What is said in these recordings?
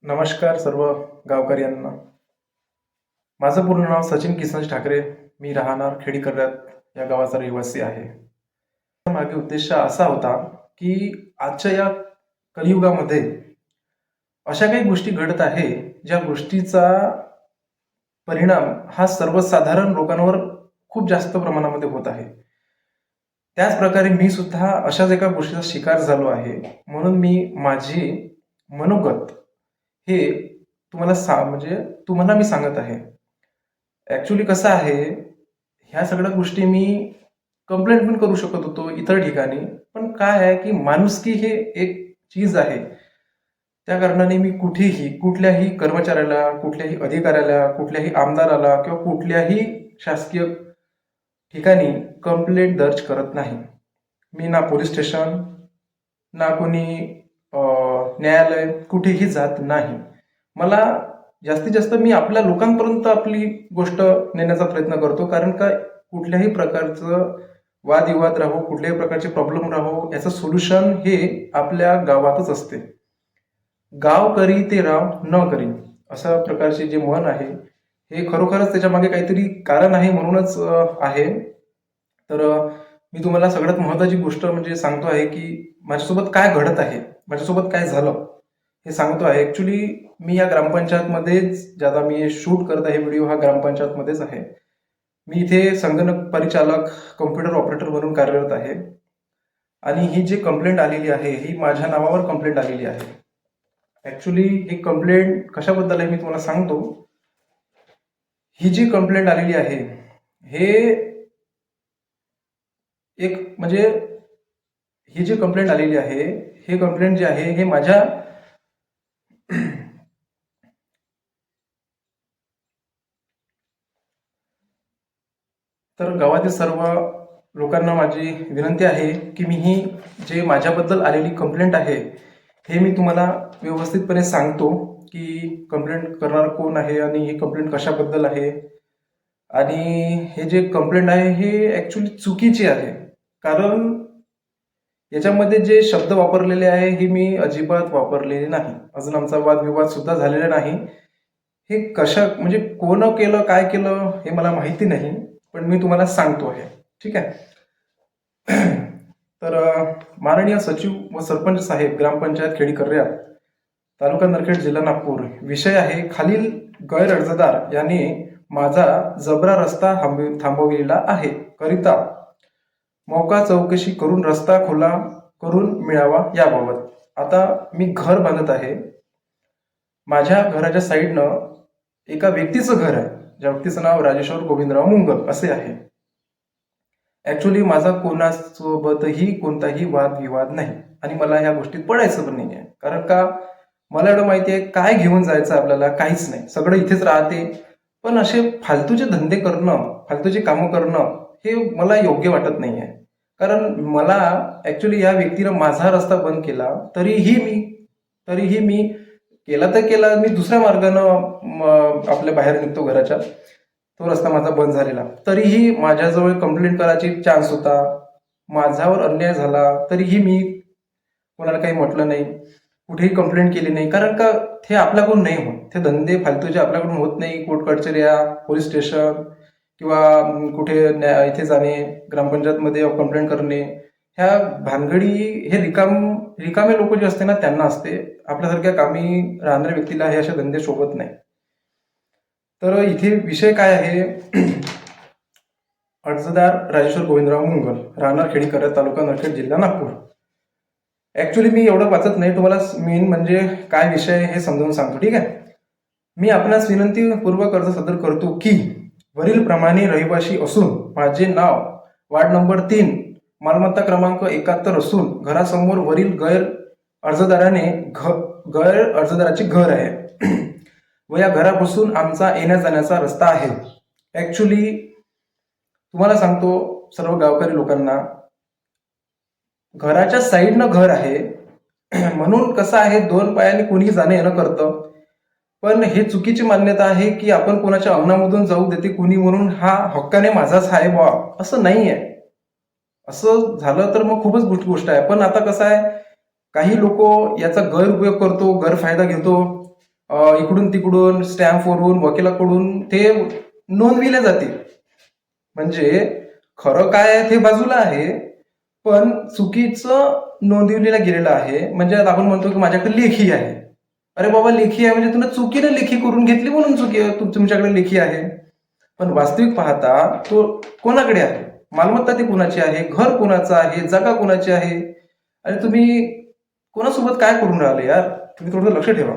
नमस्कार सर्व गावकऱ्यांना. माझं पूर्ण नाव सचिन किसनज ठाकरे. मी राहणार खेडी कर्यात या गावाचा रहिवासी आहे. मागे उद्देश असा होता की आजच्या या कलियुगामध्ये अशा काही गोष्टी घडत आहे ज्या गोष्टीचा परिणाम हा सर्वसाधारण लोकांवर खूप जास्त प्रमाणामध्ये होत आहे. त्याच प्रकारे मी सुद्धा अशाच एका गोष्टीचा शिकार झालो आहे. म्हणून मी माझे मनोगत हे तुम्हाला मी सांगत आहे. ऍक्च्युली कसं आहे, ह्या सगळ्या गोष्टी मी कंप्लेंट पण करू शकत होतो इतर ठिकाणी, पण काय आहे की माणुसकी हे एक चीज आहे. त्या कारणाने मी कुठेही कुठल्याही कर्मचाऱ्याला, कुठल्याही अधिकाऱ्याला, कुठल्याही आमदाराला किंवा कुठल्याही शासकीय ठिकाणी कंप्लेंट दर्ज करत नाही. मी ना पोलीस स्टेशन ना कोणी न्यायालय कुठेही जात नाही. मला जास्तीत जास्त मी आपल्या लोकांपर्यंत आपली गोष्ट नेण्याचा प्रयत्न करतो. कारण का कुठल्याही प्रकारचं वादविवाद राहो, कुठल्याही प्रकारचे प्रॉब्लेम राहो, याचं सोल्युशन हे आपल्या गावातच असते. गाव करी ते राव न करी, अशा प्रकारचे जे मन आहे हे खरोखरच त्याच्या मागे काहीतरी कारण आहे, म्हणूनच आहे. तर मी तुम्हाला सगळ्यात महत्वाची गोष्ट म्हणजे सांगतो आहे की माझ्यासोबत काय घडत आहे, माझ्यासोबत काय झालं हे सांगतो आहे. ऍक्च्युली मी या ग्रामपंचायतमध्येच, ज्यादा मी शूट करत आहे व्हिडिओ, हा ग्रामपंचायतमध्येच आहे. मी इथे संगणक परिचालक, कम्प्युटर ऑपरेटर म्हणून कार्यरत आहे. आणि ही जी कंप्लेंट आलेली आहे ही माझ्या नावावर कंप्लेंट आलेली आहे. ऍक्च्युली ही कंप्लेंट कशाबद्दल आहे मी तुम्हाला सांगतो. ही जी कंप्लेंट आलेली आहे हे एक म्हणजे ही जी कंप्लेंट आलेली आहे, हे कंप्लेंट जे आहे हे माझ्या तर गावातील सर्व लोकांना माझी विनंती आहे की मी ही जे माझ्याबद्दल आलेली कंप्लेंट आहे हे मी तुम्हाला व्यवस्थितपणे सांगतो की कंप्लेंट करणार कोण आहे आणि ही कंप्लेंट कशाबद्दल आहे. आणि हे जे कंप्लेंट आहे हे ऍक्च्युली चुकीची आहे. कारण याच्यामध्ये जे शब्द वापरलेले आहे हे मी अजिबात वापरलेले नाही. अजून आमचा वादविवाद सुद्धा झालेला नाही. हे म्हणजे कोण केलं, काय केलं हे मला माहिती नाही, पण मी तुम्हाला सांगतो आहे. ठीक आहे. तर माननीय सचिव व सरपंच साहेब, ग्रामपंचायत खेडी कर्यात, तालुका नरखेड, जिल्हा नागपूर. विषय आहे, खालील गैर अर्जदार यांनी माझा जबरा रस्ता थांबविलेला आहे करिता मौका चौकशी करून रस्ता खुला करून मिळावा याबाबत. आता मी घर बांधत आहे. माझ्या घराच्या साईडनं एका व्यक्तीचं घर आहे, ज्या व्यक्तीचं नाव राजेश्वर गोविंदराव मुंगल असे आहे. ऍक्च्युली माझा कोणासोबतही कोणताही वादविवाद नाही आणि मला ह्या गोष्टीत पडायचं पण नाही आहे. कारण का मला एवढं माहिती आहे, काय घेऊन जायचं आपल्याला, काहीच नाही, सगळं इथेच राहते. पण असे फालतूचे धंदे करणं, फालतूची कामं करणं हे मला योग्य वाटत नाही आहे. कारण मला ऍक्च्युली या व्यक्तीनं माझा रस्ता बंद केला, तरीही मी केला तर केला, मी दुसऱ्या मार्गानं आपल्या बाहेर निघतो घराच्या, तो रस्ता माझा बंद झालेला. तरीही माझ्याजवळ कंप्लेंट करायची चान्स होता, माझ्यावर अन्याय झाला, तरीही मी कोणाला काही म्हटलं नाही, कुठेही कंप्लेंट केली नाही. कारण का हे आपल्याकडून नाही होत, ते धंदे फालतूचे आपल्याकडून होत नाही. कोर्ट कचेऱ्या, पोलीस स्टेशन किंवा कुठे इथे जाणे, ग्रामपंचायतमध्ये कंप्लेंट करणे, ह्या भानगडी हे रिकामे लोक जे असते ना त्यांना असते. आपल्यासारख्या कामी राहणाऱ्या व्यक्तीला हे असे धंदे शोभत नाही. तर इथे विषय काय आहे, अर्जदार राजेश्वर गोविंदराव मुंगल, राहणार खेडी कर्यात, तालुका नरखेड, जिल्हा नागपूर. ऍक्च्युली मी एवढं वाचत नाही, तुम्हाला मेन म्हणजे काय विषय हे समजावून सांगतो. ठीक आहे. मी आपणास विनंतीपूर्वक अर्ज सादर करतो की वरील प्रमाणे रहिवासी असून माझे नाव वार्ड नंबर 3, मालमत्ता क्रमांक 71 असून घरासमोर वरील गैर अर्जदाराचे घर आहे व या घरापासून आमचा येण्या जाण्याचा रस्ता आहे. ऍक्च्युली तुम्हाला सांगतो सर्व गावकरी लोकांना, घराच्या साईडनं घर आहे म्हणून कसं आहे, 2 पायाने कोणी जाणं येणं करतं. पण हे चुकीची मान्यता आहे की आपण कोणाच्या अंगणामधून जाऊ देते कुणी म्हणून हा हक्काने माझाच आहे बा, असं नाही आहे. असं झालं तर मग खूपच गोष्ट आहे. पण आता कसं आहे, काही लोक याचा गैरउपयोग करतो, गैरफायदा घेतो इकडून तिकडून स्टॅम्पवरून वकिलाकडून ते नोंदविले जाते. म्हणजे खरं काय आहे ते बाजूला आहे, पण चुकीचं नोंदविलेलं गेलेलं आहे. म्हणजे आता आपण म्हणतो की माझ्याकडे लेखी आहे. अरे बाबा, लेखी आहे म्हणजे तुम्ही चुकीने लेखी करून घेतली म्हणून तुमच्याकडे लेखी आहे. पण वास्तविक पाहता तो कोणाकडे आहे, मालमत्ता ती कोणाची आहे, घर कोणाचं आहे, जागा कोणाची आहे, आणि तुम्ही कोणासोबत काय करून राहिले यार, तुम्ही थोडं लक्ष ठेवा.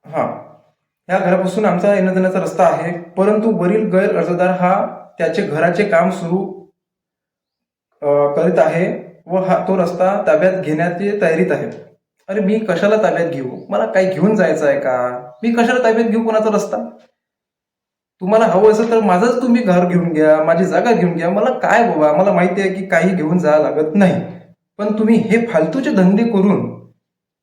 हा, या घरापासून आमचा येण्या जाण्याचा रस्ता आहे, परंतु वरील गैर अर्जदार हा त्याचे घराचे काम सुरू करीत आहे व तो रस्ता ताब्यात घेण्याची तयारीत आहे. अरे मी कशाला ताब्यात घेऊ, मला काही घेऊन जायचं आहे का, मी कशाला ताब्यात घेऊ कोणाचा रस्ता? तुम्हाला हवं असेल तर माझंच तुम्ही घर घेऊन घ्या, माझी जागा घेऊन घ्या, मला काय बाबा, मला माहिती आहे की काही घेऊन जावं लागत नाही. पण तुम्ही हे फालतूचे धंदे करून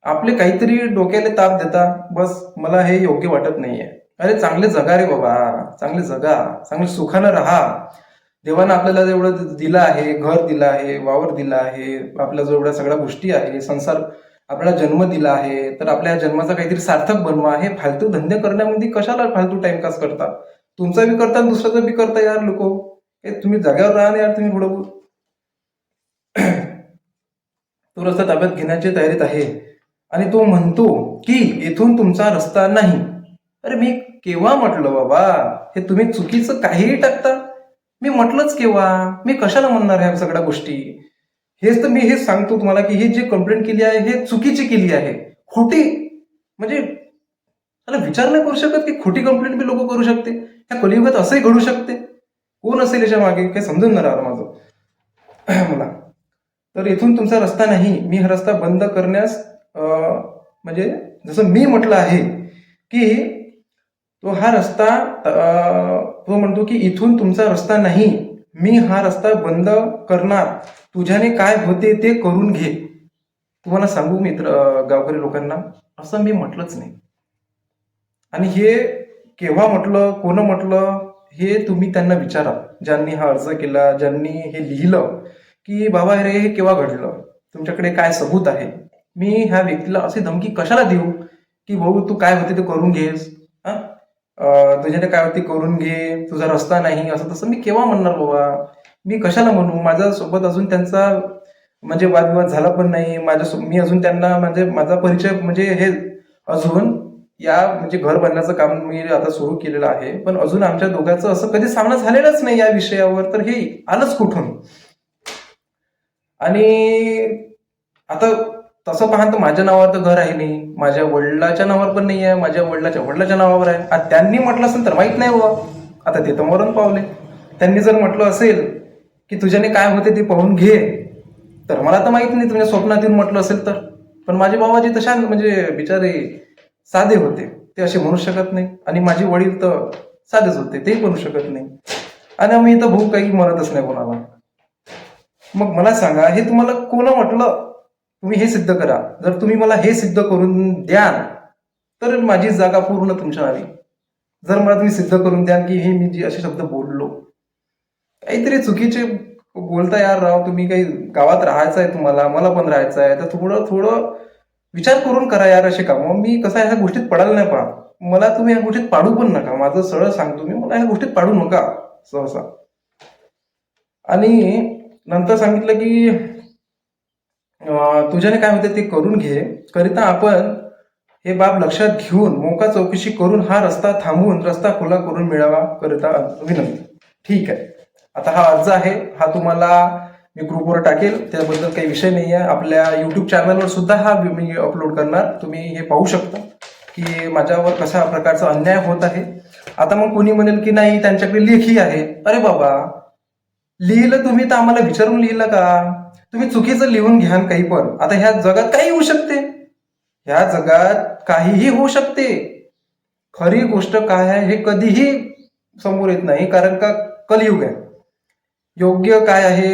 आपले काहीतरी डोक्याला ताप देता, बस मला हे योग्य वाटत नाहीये. अरे चांगले जगा रे बाबा, चांगले जगा, चांगले सुखानं राहा. देवानं आपल्याला एवढं दिलं आहे, घर दिलं आहे, वावर दिला आहे, आपल्या जो एवढ्या सगळ्या गोष्टी आहे, संसार आपल्याला जन्म दिला आहे, तर आपल्या जन्माचा काहीतरी सार्थक बनवा. हे फालतू धंदे करण्यामध्ये कशाला फालतू टाइमपास करता? तुमचा बी करता, दुसऱ्याचा बी करता यार लोक. तुम्ही जाग्यावर राहा ना यार, तुम्ही थोडं. तो रस्ता ताब्यात घेण्याची तयारीत आहे आणि तो म्हणतो की इथून तुमचा रस्ता नाही. अरे मी केव्हा म्हटलं बाबा, हे तुम्ही चुकीचं काहीही टाकता? मी म्हटलंच केव्हा, मी कशाला म्हणणार ह्या सगळ्या गोष्टी? हेच तर मी हेच सांगतो तुम्हाला की हे जे कंप्लेंट केली आहे हे चुकीची केली आहे, खोटी. म्हणजे त्याला विचार नाही करू शकत की खोटी कंप्लेंट बी लोक करू शकते. ह्या कलियुगात असंही घडू शकते. कोण असेल याच्या मागे, काही समजून नाही राहिलं माझं मला. तर इथून तुमचा रस्ता नाही, मी हा रस्ता बंद करण्यास म्हणजे जसं मी म्हटलं आहे की तो हा रस्ता तो म्हणतो की इथून तुमचा रस्ता नाही, मी हा रस्ता बंद करणार, तुझ्याने काय होते ते करून घे. तुम्हाला सांगू मित्र, गावकरी लोकांना, असं मी म्हटलंच नाही. आणि हे केव्हा म्हटलं, कोण म्हटलं, हे तुम्ही त्यांना विचारा, ज्यांनी हा अर्ज केला, ज्यांनी हे लिहिलं की बाबा रे हे केव्हा घडलं, तुमच्याकडे काय सबूत आहे. मी ह्या व्यक्तीला अशी धमकी कशाला देऊ की भाऊ तू काय होते ते करून घेस, तुझ्याने काय होते करून घे, तुझा रस्ता नाही, असं तसं मी केव्हा म्हणणार बाबा? मी कशाला म्हणू? माझ्यासोबत अजून त्यांचा म्हणजे वादविवाद झाला पण नाही. मी अजून त्यांना म्हणजे माझा परिचय म्हणजे हे अजून या म्हणजे घर बांधण्याचं काम मी आता सुरू केलेलं आहे, पण अजून आमच्या दोघांचं असं कधी सामना झालेलाच नाही या विषयावर. तर हे आलंच कुठून? आणि आता तसं पाहन तर माझ्या नावावर तर घर आहे नाही, माझ्या वडिलाच्या नावावर पण नाही आहे, माझ्या वडिलाच्या नावावर आहे. आता त्यांनी म्हटलं असेल तर माहित नाही बाबा, आता ते तर मरण पावले. त्यांनी जर म्हटलं असेल की तुझ्याने काय होते ते पाहून घे, तर मला तर माहित नाही, तुझ्या स्वप्नातून म्हटलं असेल तर. पण माझे बाबाजी तशा म्हणजे बिचारे साधे होते, ते असे म्हणू शकत नाही. आणि माझे वडील तर साधेच होते, ते म्हणू शकत नाही. आणि आम्ही इथं भाऊ काही म्हणतच नाही कोणाला. मग मला सांगा, हे तुम्हाला कोण म्हटलं? तुम्ही हे सिद्ध करा. जर तुम्ही मला हे सिद्ध करून द्याल तर माझी जागा पूर्ण तुमच्या नावी. जर मला तुम्ही सिद्ध करून द्याल की हे मी जे असे शब्द बोललो, काहीतरी चुकीचे बोलता यार राव तुम्ही, काही गावात राहायचं आहे तुम्हाला, मला पण राहायचं आहे, तर थोडं विचार करून करा यार असे काम. मी कसं ह्या गोष्टीत पडायला नाही पहा, मला तुम्ही ह्या गोष्टीत पाडू पण नका. माझं सरळ सांगतो मी, मला ह्या गोष्टीत पाडू नका सहसा. आणि नंतर सांगितलं की तुझ्याने काय होते ते करून घे, करिता आपण हे बाब लक्षात घेऊन मोका चौकशी करून हा रस्ता थांबवून रस्ता खुला करून मिळावा करिता विनंती. ठीक आहे, आता हा अर्ज आहे, हा तुम्हाला मी ग्रुपवर टाकेल, त्याबद्दल काही विषय नाही आहे. आपल्या युट्यूब चॅनलवर सुद्धा हा मी अपलोड करणार, तुम्ही हे पाहू शकता की माझ्यावर कशा प्रकारचा अन्याय होत आहे. आता मग कोणी म्हणेल की नाही त्यांच्याकडे लेखी आहे. अरे बाबा, लिहिलं तुम्ही तर आम्हाला विचारून लिहिलं का? तुम्ही चुकीचं लिहून घ्या काही पण. आता ह्या जगात काही होऊ शकते, ह्या जगात काहीही होऊ शकते. खरी गोष्ट काय आहे हे कधीही समोर येत नाही, कारण का कलियुग आहे. योग्य काय आहे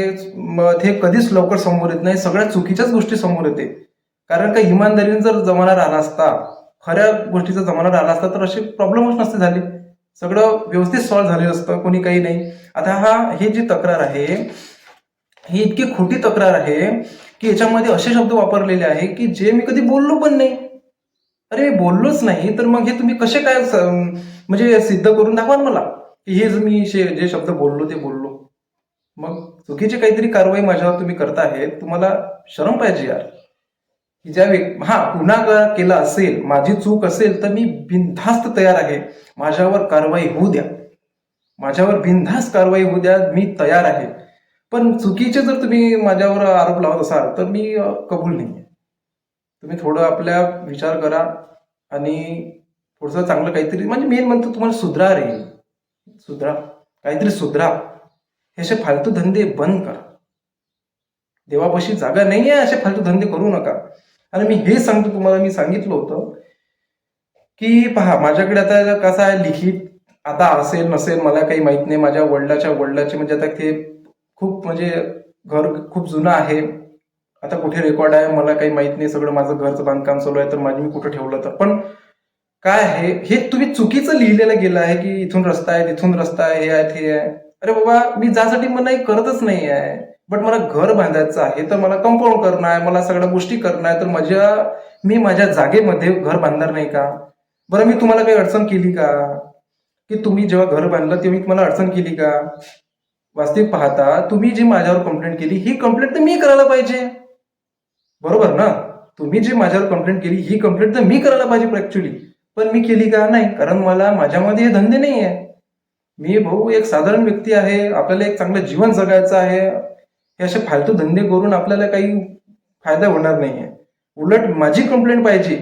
हे कधीच लवकर समोर येत नाही, सगळ्या चुकीच्याच गोष्टी समोर येते. कारण का इमानदारीने जर जमाना राहिला असता, खऱ्या गोष्टीचा जमाना राहिला असता तर असे प्रॉब्लेमच नसते झाले, सगळं व्यवस्थित सॉल्व्ह झालेलं असतं, कोणी काही नाही. आता ही जी तक्रार आहे ही इतकी खोटी तक्रार आहे की याच्यामध्ये असे शब्द वापरलेले आहे की जे मी कधी बोललो पण नाही. अरे बोललोच नाही तर मग हे तुम्ही कसे काय म्हणजे सिद्ध करून दाखवा ना मला की हे जे शब्द बोललो ते बोललो. मग चुकीची काहीतरी कारवाई माझ्यावर तुम्ही करताय, तुम्हाला शरम पाहिजे यार. की गुन्हा केला असेल, माझी चूक असेल तर मी बिनधास्त तयार आहे. माझ्यावर कारवाई होऊ द्या, माझ्यावर बिनधास्त कारवाई होऊ द्या, मी तयार आहे. पण चुकीचे जर तुम्ही माझ्यावर आरोप लावत असाल तर मी कबूल नाही. तुम्ही थोडं आपल्या विचार करा आणि थोडंसं चांगलं काहीतरी, म्हणजे मेन म्हणतो तुम्हाला सुधरा रे, सुधरा, काहीतरी सुधरा. हे असे फालतू धंदे बंद करा. देवापाशी जागा नाही आहे, असे फालतू धंदे करू नका. आणि मी हे सांगतो तुम्हाला, मी सांगितलं होतं की पहा माझ्याकडे आता कसं आहे, लिखित आता असेल नसेल मला काही माहित नाही. माझ्या वडिलाचे म्हणजे आता ते खूप म्हणजे घर खूप जुनं आहे. आता कुठे रेकॉर्ड आहे मला काही माहित नाही. सगळं माझं घरचं बांधकाम चालू आहे तर माझी मी कुठं ठेवलं तर. पण काय आहे हे तुम्ही चुकीचं लिहिलेलं गेलं आहे की इथून रस्ता आहे तिथून रस्ता आहे, हे आहे ते आहे. अरे बाबा मी ज्यासाठी मनाई करतच नाही आहे, बट मला घर बांधायचं आहे तर मला कंपाऊंड करणं आहे, मला सगळ्या गोष्टी करणं आहे, तर मी माझ्या जागेमध्ये घर बांधणार नाही का? बरं मी तुम्हाला काही अडचण केली का? की तुम्ही जेव्हा घर बांधलं तेव्हा मी तुम्हाला अडचण केली का? वास्तविक पाहता तुम्ही जी माझ्यावर कंप्लेंट केली ही कंप्लेंट तर मी करायला पाहिजे, बरोबर ना? तुम्ही जी माझ्यावर कंप्लेंट केली ही कंप्लेंट तर मी करायला पाहिजे ऍक्च्युली. पण मी केली का? नाही, कारण माझ्यामध्ये हे धंदे नाही आहे. मी भाऊ एक साधारण व्यक्ती आहे, आपल्याला एक चांगलं जीवन जगायचं आहे. हे असे फालतू धंदे करून आपल्याला काही फायदा होणार नाहीये. उलट माझी कंप्लेंट पाहिजे,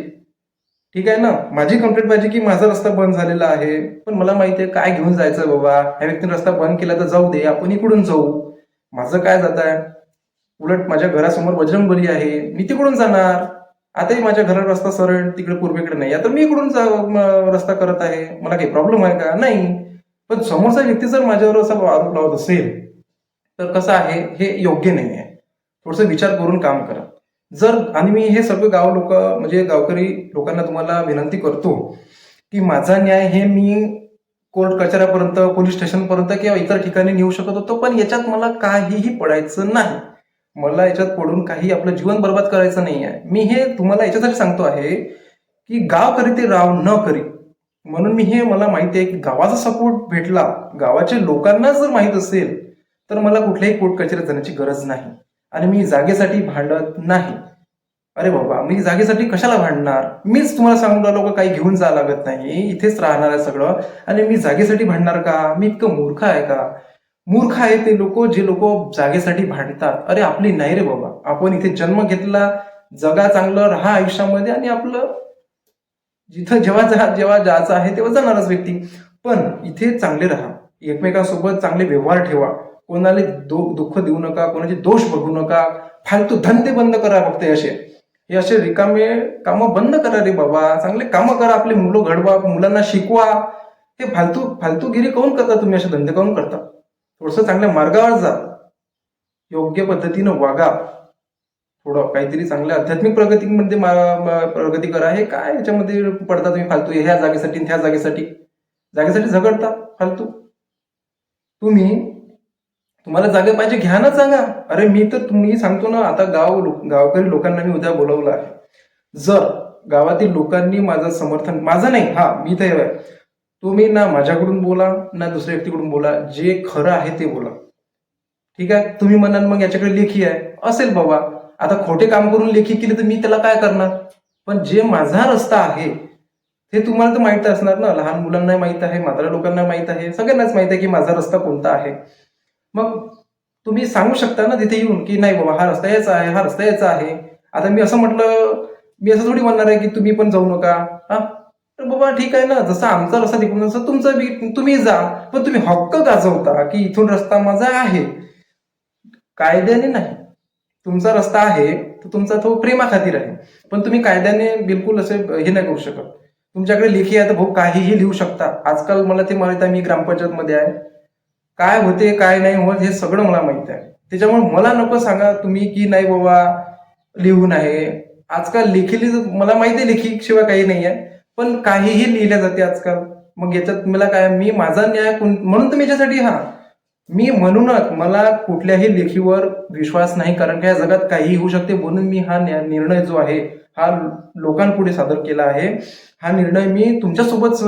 ठीक आहे ना? माझी कंप्लेंट पाहिजे की माझा रस्ता बंद झालेला आहे, पण मला माहिती आहे काय घेऊन जायचं बाबा, ह्या व्यक्तीने रस्ता बंद केला तर जाऊ दे, आपण इकडून जाऊ, माझं काय जात आहे. उलट माझ्या घरासमोर बजरंगबली आहे, मी तिकडून जाणार. आताही माझ्या घरात रस्ता सरळ तिकडे पूर्वेकडे नाही, आता मी इकडून रस्ता करत आहे, मला काही प्रॉब्लेम आहे का? नाही. पण समोरचा व्यक्ती जर माझ्यावर असा आरोप लावत असेल तर कसं आहे, हे योग्य नाही आहे. थोडस विचार करून काम करा. आणि मी हे सगळं म्हणजे गावकरी लोकांना तुम्हाला विनंती करतो की माझा न्याय हे मी कोर्ट कचऱ्यापर्यंत, पोलीस स्टेशनपर्यंत किंवा इतर ठिकाणी नेऊ शकत होतो, पण याच्यात मला काहीही पडायचं नाही. मला याच्यात पडून काही आपलं जीवन बर्बाद करायचं नाही आहे. मी हे तुम्हाला याच्यासाठी सांगतो आहे की गाव करी ते राव न करी. म्हणून मला माहिती आहे की गावाचा सपोर्ट भेटला, गावाच्या लोकांना जर माहित असेल तर मला कुठल्याही कोर्ट कचेरीत जाण्याची गरज नाही. आणि मी जागेसाठी भांडत नाही. अरे बाबा मी जागेसाठी कशाला भांडणार? मीच तुम्हाला सांगून राहिलो काही घेऊन जावं लागत नाही, इथेच राहणार आहे सगळं, आणि मी जागेसाठी भांडणार का? मी इतकं मूर्ख आहे का? मूर्ख आहे ते लोक जे लोक जागेसाठी भांडतात. अरे आपली नाही रे बाबा, आपण इथे जन्म घेतला, जगा चांगलं, राहा आयुष्यामध्ये, आणि आपलं जिथं जेव्हा जायचं आहे तेव्हा जाणारच व्यक्ती. पण इथे चांगले राहा, एकमेकांसोबत चांगले व्यवहार ठेवा, कोणाला दुःख देऊ नका, कोणाचे दोष बघू नका, फालतू धंदे बंद करा. फक्त हे असे रिकामे कामं बंद करा रे बाबा, चांगले कामं करा, आपले मुलं घडवा, मुलांना शिकवा. हे फालतूगिरी काऊन करता तुम्ही? असे धंदे काऊन करता? थोडस चांगल्या मार्गावर जा, योग्य पद्धतीनं वागा, थोडं काहीतरी चांगल्या आध्यात्मिक प्रगतीमध्ये प्रगती करा. हे काय याच्यामध्ये पडता तुम्ही फालतू? ह्या जागेसाठी त्या जागेसाठी झगडता फालतू. तुम्हाला जागा पाहिजे, घ्या ना जागा. अरे मी सांगतो ना, आता गावकरी लोकांना मी उद्या बोलवलं आहे. जर गावातील लोकांनी माझं समर्थन, माझं नाही, मी तर तुम्ही ना माझ्याकडून बोला ना दुसऱ्या व्यक्तीकडून बोला, जे खरं आहे ते बोला, ठीक आहे? तुम्ही म्हणाल मग याच्याकडे लेखी आहे, असेल बाबा, आता खोटे काम करून लेखी केली तर मी त्याला काय करणार? पण जे माझा रस्ता आहे ते तुम्हाला तर माहित असणार ना. लहान मुलांना माहित आहे, म्हाताऱ्या लोकांना माहित आहे, सगळ्यांनाच माहित आहे की माझा रस्ता कोणता आहे. मग तुम्ही सांगू शकता ना तिथे येऊन की नाही बाबा हा रस्ता याचा आहे, हा रस्ता याचा आहे. आता मी असं म्हटलं, मी असं थोडी म्हणणार आहे की तुम्ही पण जाऊ नका. तर बाबा ठीक आहे ना, जसा आमचा रस्ता तिकडून तसं तुमचा तुम्ही जा, पण तुम्ही हक्क गाजवता की इथून रस्ता माझा आहे, कायद्याने नाही. तुमचा रस्ता आहे तर तुमचा तो प्रेमाखातीर आहे, पण तुम्ही कायद्याने बिलकुल असे हे नाही करू शकत. तुमच्याकडे लेखी आहे तर भाऊ काहीही लिहू शकता. आजकाल मला ते माहित आहे, मी ग्रामपंचायत मध्ये आहे, काय होते काय नाही होत हे सगळं मला माहित आहे. त्याच्यामुळे मला नको सांगा तुम्ही की नाही बाबा लिहून आहे. आजकाल लेखी मला माहिती आहे, लेखी शिवाय काही नाही आहे, पण काहीही लिहिल्या जाते आजकाल. मग याच्यात मला काय, मी माझा न्याय म्हणून तर मी याच्यासाठी मी म्हणूनच मला कुठल्याही लेखीवर विश्वास नाही, कारण की या जगात काहीही होऊ शकते. म्हणून मी हा निर्णय जो आहे हा लोकांपुढे सादर केला आहे. हा निर्णय मी तुमच्यासोबत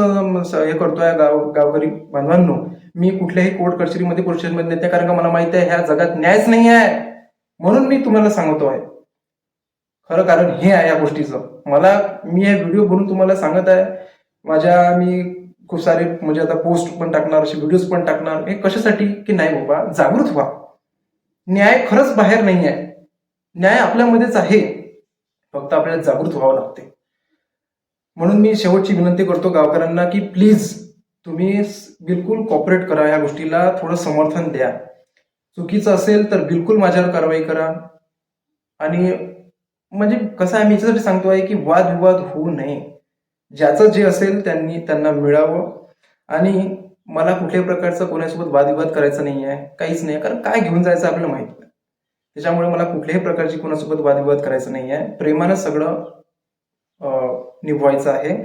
हे करतोय गावकरी बांधवांनो. मी कुठल्याही कोर्ट कचेरीमध्ये पोलिस नेते, कारण का मला माहिती आहे ह्या जगात न्यायच नाही आहे. म्हणून मी तुम्हाला सांगतो आहे खरं कारण हे आहे या गोष्टीचं. मी हे व्हिडिओ बनवून तुम्हाला सांगत आहे. मी खूप सारे म्हणजे आता पोस्ट पण टाकणार, असे व्हिडिओज पण टाकणार. हे कशासाठी की नाही बाबा, जागृत व्हा. न्याय खरंच बाहेर नाही आहे, न्याय आपल्यामध्येच आहे, फक्त आपल्याला जागृत व्हावं लागते. म्हणून मी शेवटची विनंती करतो गावकऱ्यांना की प्लीज तुम्ही बिलकुल कॉपरेट करा, या गोष्टीला थोडं समर्थन द्या. चुकीचं असेल तर बिलकुल माझ्यावर कारवाई करा. आणि म्हणजे कसं आहे, मी याच्यासाठी सांगतो आहे की वादविवाद होऊ नये. ज्याचं जे असेल त्यांना मिळावं. आणि मला कुठल्याही प्रकारचा कोणासोबत वादविवाद करायचा नाही आहे, काहीच नाही, कारण काय घेऊन जायचं आपल्याला माहित नाही. त्याच्यामुळे मला कुठल्याही प्रकारची कोणासोबत वादविवाद करायचा नाही आहे. प्रेमानं सगळं निभवायचं आहे.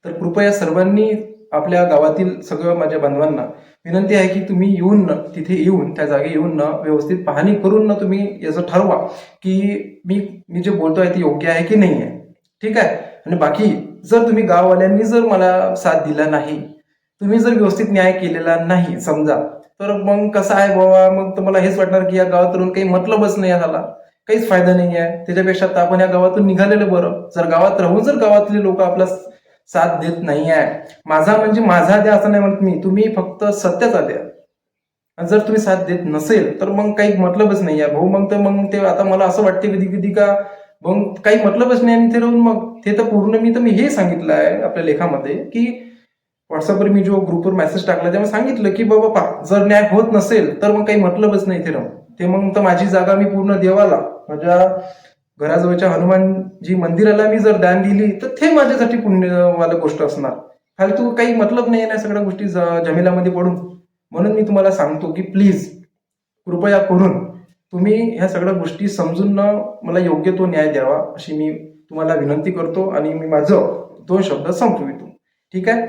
तर कृपया सर्वांनी आपल्या गावातील सगळं माझ्या बांधवांना विनंती आहे की तुम्ही तिथे येऊन त्या जागी येऊन व्यवस्थित पाहणी करून तुम्ही याचं ठरवा की मी जे बोलतोय ते योग्य आहे की नाही आहे. ठीक आहे. आणि बाकी जर तुम्ही गाववाल्यांनी जर मला साथ दिला नाही, तुम्ही जर व्यवस्थित न्याय केलेला नाही समजा, तर मग कसं आहे बाबा, मग तुम्हाला हेच वाटणार की या गावात राहून काही मतलबच नाही झाला, काहीच फायदा नाही आहे. त्याच्यापेक्षा तर आपण या गावातून निघालेलं बरं. जर गावात राहून जर गावातले लोक आपला साथ देत नाही आहे, माझा म्हणजे माझा द्या असं नाही म्हणत मी, तुम्ही फक्त सत्याचा द्या. जर तुम्ही साथ देत नसेल तर मग काही मतलबच नाही आहे भाऊ. मग ते आता मला असं वाटते कधी कधी का मग काही मतलबच नाही आणि ते राहून मग ते तर पूर्ण मी हे सांगितलं आहे आपल्या लेखामध्ये की व्हॉट्सअपवर मी जो ग्रुपवर मेसेज टाकला त्यामुळे सांगितलं की बाबा जर न्याय होत नसेल तर मग काही मतलबच नाही ते राहून. ते मग तर माझी जागा मी पूर्ण देवाला, माझ्या घराजवळच्या हनुमानजी मंदिराला मी जर दान दिली तर ते माझ्यासाठी पुण्यवाला गोष्ट असणार. फालतू काही मतलब नाही ना सगळ्या गोष्टी जमिलामध्ये पडून. म्हणून मी तुम्हाला सांगतो की प्लीज कृपया करून तुम्ही ह्या सगळ्या गोष्टी समजून मला योग्य तो न्याय द्यावा अशी मी तुम्हाला विनंती करतो. आणि मी माझं 2 शब्द संपवितो. ठीक आहे.